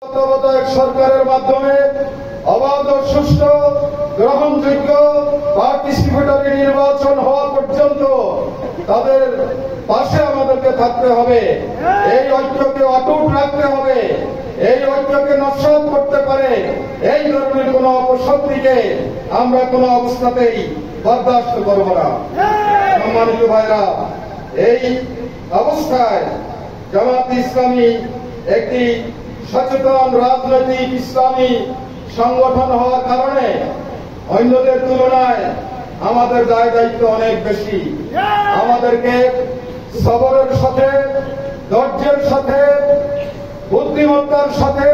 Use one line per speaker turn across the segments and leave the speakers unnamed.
তত্ত্বাবধায়ক সরকারের মাধ্যমে অবাধ ও সুষ্ঠু গ্রহণযোগ্য পার্টিসিপেটরি নির্বাচন হওয়া পর্যন্ত তাদের পাশে আমাদেরকে থাকতে হবে। এই ঐক্যকে অটুট রাখতে হবে। এই ঐক্যকে নস্যাৎ করতে পারে এই ধরনের কোন অপশক্তিকে আমরা কোন অবস্থাতেই বরদাস্ত করব না। সম্মানিত ভাইরা, এই অবস্থায় জামাত ইসলামী একটি সচেতন রাজনৈতিক ইসলামী সংগঠন হওয়ার কারণে অন্যদের তুলনায় আমাদের দায় দায়িত্ব অনেক বেশি। আমাদেরকে সবরের সাথে, ধৈর্যের সাথে, বুদ্ধিমত্তার সাথে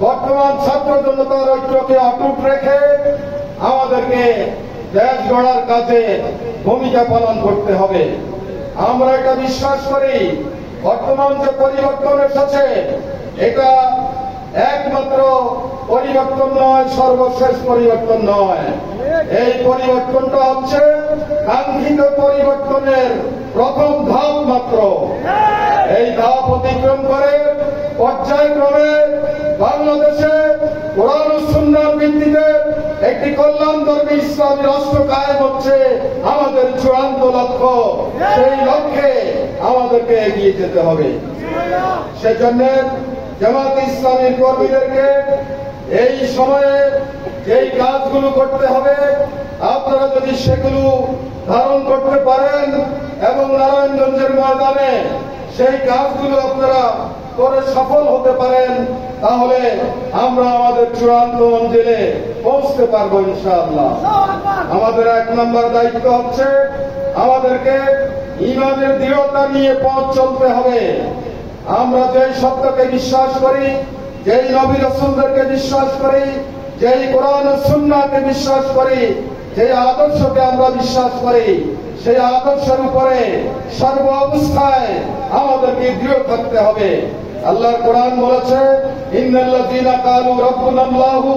বর্তমান ছাত্র জনতার ঐক্যকে অটুট রেখে আমাদেরকে দেশ গড়ার কাজে ভূমিকা পালন করতে হবে। আমরা এটা বিশ্বাস করি, বর্তমান যে পরিবর্তন এসেছে এটা একমাত্র পরিবর্তন নয়, সর্বশেষ পরিবর্তন নয়। এই পরিবর্তনটা হচ্ছে কাঙ্ক্ষিত পরিবর্তনের প্রথম ধাপ মাত্র। এই ধাপ অতিক্রম করে পর্যায়ক্রমে বাংলাদেশে কোরআন ও সুন্নাহর ভিত্তিতে একটি কল্যাণধর্মী ইসলামী রাষ্ট্র কায়েম হচ্ছে আমাদের চূড়ান্ত লক্ষ্য। সেই লক্ষ্যে আমাদেরকে এগিয়ে যেতে হবে। সেজন্য জামাত ইসলামীর কর্মীদেরকে এই সময়ে যেই কাজগুলো করতে হবে আপনারা যদি সেগুলো ধারণ করতে পারেন এবং নারায়ণগঞ্জের ময়দানে সেই কাজগুলো আপনারা করে সফল হতে পারেন, তাহলে আমরা আমাদের চূড়ান্ত মঞ্জিলে পৌঁছতে পারবো ইনশাআল্লাহ। আমাদের 1 নম্বর দায়িত্ব হচ্ছে আমাদেরকে ঈমানের দৃঢ়তা নিয়ে পথ চলতে হবে। আমরা যেই সত্যকে বিশ্বাস করি, যেই নবী রাসূলদেরকে বিশ্বাস করি, যেই কোরআন ও সুন্নাহকে বিশ্বাস করি, যেই আদর্শকে আমরা বিশ্বাস করি, সেই আদর্শের উপরে সর্ব অবস্থায় আমাদেরকে দৃঢ় থাকতে হবে। আল্লাহর কোরআন বলেছে, ইন্নাল্লাযীনা ক্বালু রাব্বুনাল্লাহু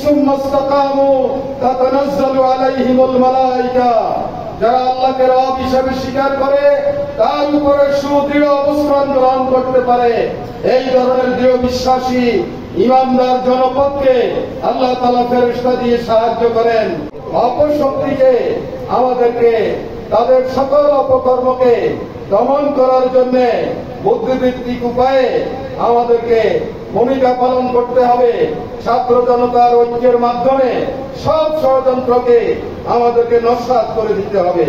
সুম্মা ইসতাকামু তাতানাজ্জালু আলাইহিমুল মালায়েকা, যারা আল্লাহকে রব হিসেবে স্বীকার করে তার উপরে সুদৃঢ় অবস্থান গ্রহণ করতে পারে, এই ধরনের দৃঢ় বিশ্বাসী ইমানদার জনপদকে আল্লাহ তাআলা ফেরেশতা দিয়ে সাহায্য করেন। অপশক্তিকে আমাদেরকে তাদের সকল অপকর্মকে দমন করার জন্য বুদ্ধিভিত্তিক উপায়ে আমাদেরকে ভূমিকা পালন করতে হবে। ছাত্র জনতার ঐক্যের মাধ্যমে সব ষড়যন্ত্রকে আমাদেরকে নস্যাৎ করে দিতে হবে।